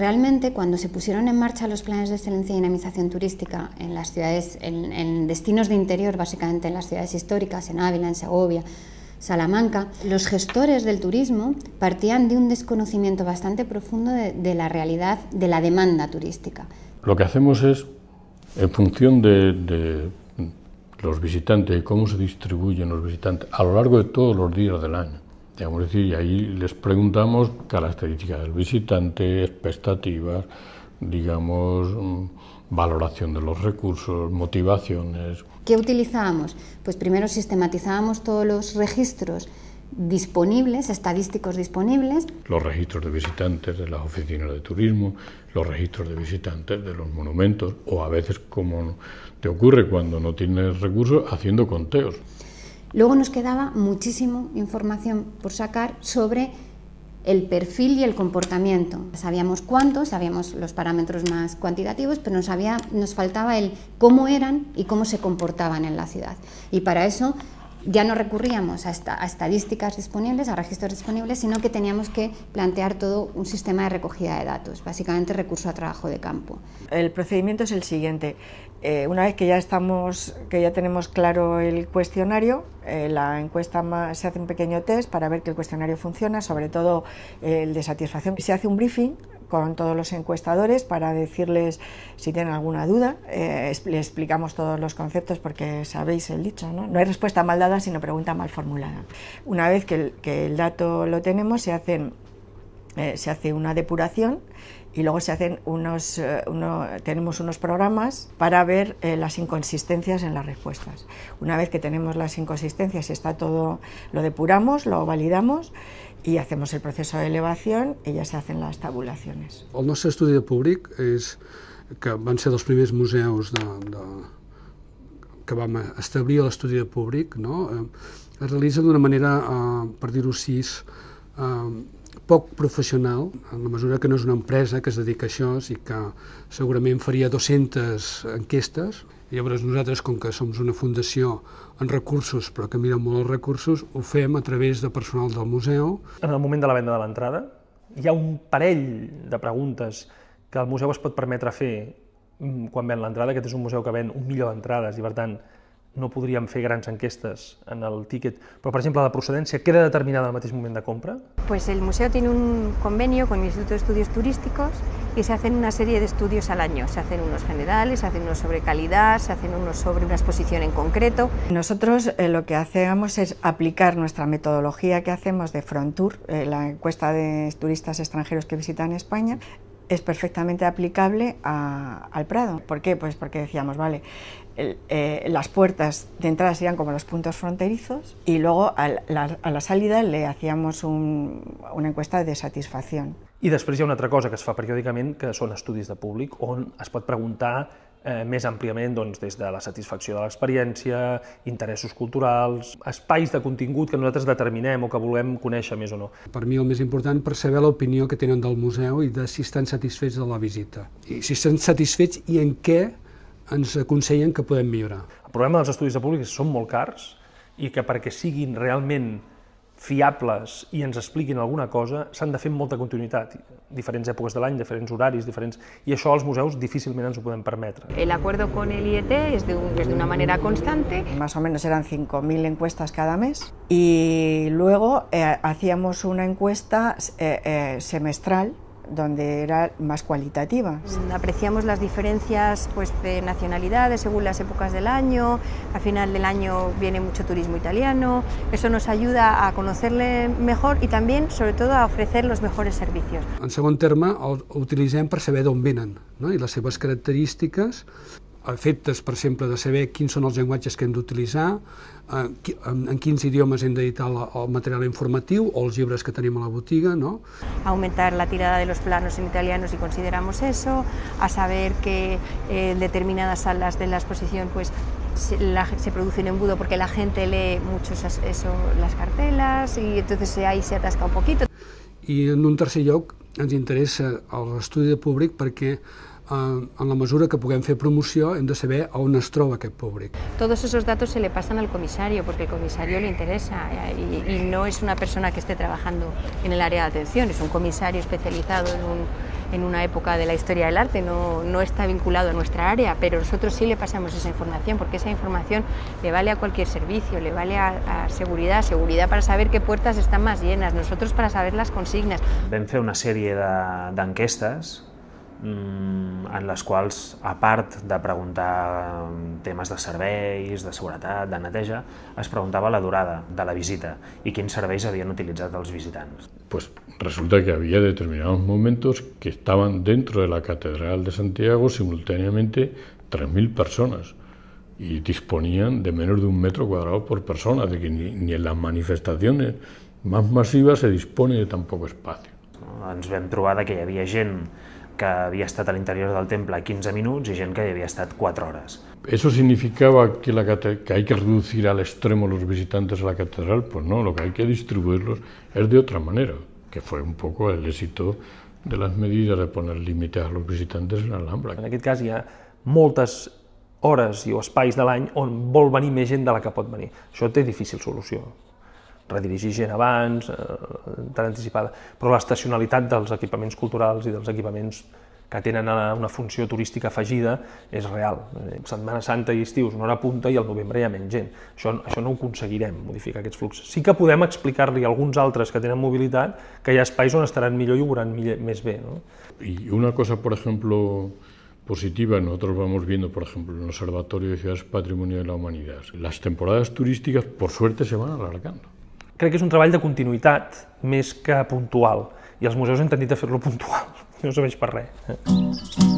realmente cuando se pusieron en marcha los planes de excelencia y dinamización turística en las ciudades, en destinos de interior, básicamente en las ciudades históricas, en Ávila, en Segovia, Salamanca, los gestores del turismo partían de un desconocimiento bastante profundo de la realidad de la demanda turística. Lo que hacemos es, en función de los visitantes y cómo se distribuyen los visitantes a lo largo de todos los días del año, digamos, decir, y ahí les preguntamos características del visitante, expectativas, digamos, valoración de los recursos, motivaciones. ¿Qué utilizábamos? Pues primero sistematizábamos todos los registros disponibles, estadísticos disponibles. Los registros de visitantes de las oficinas de turismo, los registros de visitantes de los monumentos, o a veces, como te ocurre cuando no tienes recursos, haciendo conteos. Luego nos quedaba muchísima información por sacar sobre el perfil y el comportamiento. Sabíamos cuánto, sabíamos los parámetros más cuantitativos, pero nos faltaba el cómo eran y cómo se comportaban en la ciudad. Y para eso ya no recurríamos a estadísticas disponibles, a registros disponibles, sino que teníamos que plantear todo un sistema de recogida de datos, básicamente recurso a trabajo de campo. El procedimiento es el siguiente. Una vez que ya tenemos claro el cuestionario, la encuesta se hace un pequeño test para ver que el cuestionario funciona, sobre todo el de satisfacción. Se hace un briefing con todos los encuestadores para decirles si tienen alguna duda. Les explicamos todos los conceptos porque sabéis el dicho, ¿no? No hay respuesta mal dada sino pregunta mal formulada. Una vez que el dato lo tenemos, se hace una depuración y luego se hacen tenemos unos programas para ver las inconsistencias en las respuestas. Una vez que tenemos las inconsistencias y está todo, lo depuramos, lo validamos i hacemos el proceso de elevación i ja se hacen les tabulacions. El nostre estudi de públic és que van ser dels primers museus que vam establir l'estudi de públic, no? Es realitza d'una manera, per dir-ho així, poc professional, en la mesura que no és una empresa que es dedica a això i que segurament faria 200 enquestes. I llavors nosaltres, com que som una fundació en recursos, però que mira molt els recursos, ho fem a través de personal del museu. En el moment de la venda de l'entrada hi ha un parell de preguntes que el museu es pot permetre fer quan ven l'entrada. Aquest és un museu que ven 1 milió d'entrades i, per tant, no podríem fer grans enquestes en el tiquet, però, per exemple, la procedència queda determinada al mateix moment de compra? Pues el museo tiene un convenio con el Instituto de Estudios Turísticos y se hacen una serie de estudios al año. Se hacen unos generales, se hacen unos sobre calidad, se hacen unos sobre una exposición en concreto. Nosotros lo que hacemos es aplicar nuestra metodología que hacemos de Frontour, la encuesta de turistas extranjeros que visitan España, es perfectamente aplicable al Prado. ¿Por qué? Pues porque decíamos, vale, las puertas de entrada serían como los puntos fronterizos y luego a la salida le hacíamos una encuesta de satisfacción. I després hi ha una altra cosa que es fa periòdicament, que són estudis de públic, on es pot preguntar més àmpliament des de la satisfacció de l'experiència, interessos culturals, espais de contingut que nosaltres determinem o que volem conèixer més o no. Per mi el més important per saber l'opinió que tenen del museu i de si estan satisfets de la visita. I si estan satisfets i en què ens aconsellen que podem millorar. El problema dels estudis de públic és que són molt cars i que perquè siguin realment fiables i ens expliquin alguna cosa s'han de fer amb molta continuïtat, diferents èpoques de l'any, diferents horaris, i això als museus difícilment ens ho podem permetre. El acuerdo con el IET es de una manera constante. Más o menos eran 5.000 encuestas cada mes y luego hacíamos una encuesta semestral donde era más cualitativa. Apreciamos las diferencias de nacionalidades según las épocas del año. Al final del año viene mucho turismo italiano. Eso nos ayuda a conocerle mejor y también, sobre todo, a ofrecer los mejores servicios. En segon terme, ho utilitzem per saber d'on venen, no? I les seves característiques, efectes, per exemple, de saber quins són els llenguatges que hem d'utilitzar, en quins idiomes hem d'editar el material informatiu o els llibres que tenim a la botiga, no? Aumentar la tirada de los planos en italiano si consideramos eso, a saber que en determinadas salas de la exposición se produce un embudo porque la gente lee mucho las cartelas y entonces ahí se atasca un poquito. I en un tercer lloc ens interessa l'estudi de públic perquè en la mesura que puguem fer promoció hem de saber on es troba aquest públic. Todos esos datos se le pasan al comisario porque el comisario le interesa y no es una persona que esté trabajando en el área de atención, es un comisario especializado en una época de la historia del arte, no está vinculado a nuestra área, pero nosotros sí le pasamos esa información, porque esa información le vale a cualquier servicio, le vale a seguridad para saber qué puertas están más llenas, nosotros para saber las consignes. Vam fer una sèrie d'enquestes en les quals, a part de preguntar temes de serveis, de seguretat, de neteja, es preguntava la durada de la visita y quins serveis havien utilitzat els visitants. Pues resulta que había determinados momentos que estaban dentro de la Catedral de Santiago simultáneamente 3.000 personas y disponían de menos de 1 metro cuadrado por persona, de que ni en las manifestaciones más masivas se dispone de tan poco espacio. Ens vam trobar que hi havia gent que havia estat a l'interior del temple 15 minuts i gent que hi havia estat 4 hores. ¿Eso significaba que hay que reducir al extremo los visitantes a la catedral? Pues no, lo que hay que distribuirlos es de otra manera, que fue un poco el éxito de las medidas de poner límites a los visitantes en l'Alhambra. En aquest cas hi ha moltes hores o espais de l'any on vol venir més gent de la que pot venir. Això té difícil solució. Redirigir gent abans, tan anticipada, però l'estacionalitat dels equipaments culturals i dels equipaments que tenen una funció turística afegida és real. Setmana Santa i estius, una hora punta i al novembre hi ha menys gent. Això no ho aconseguirem, modificar aquests fluxos. Sí que podem explicar-li a alguns altres que tenen mobilitat que hi ha espais on estaran millor i ho veuran més bé. Y una cosa, por ejemplo, positiva, nosotros vamos viendo, por ejemplo, en el Observatorio de Ciudades Patrimonio de la Humanidad, las temporadas turísticas, por suerte, se van alargando. Crec que és un treball de continuïtat més que puntual, i els museus hem tendit a fer-lo puntual, no serveix per res.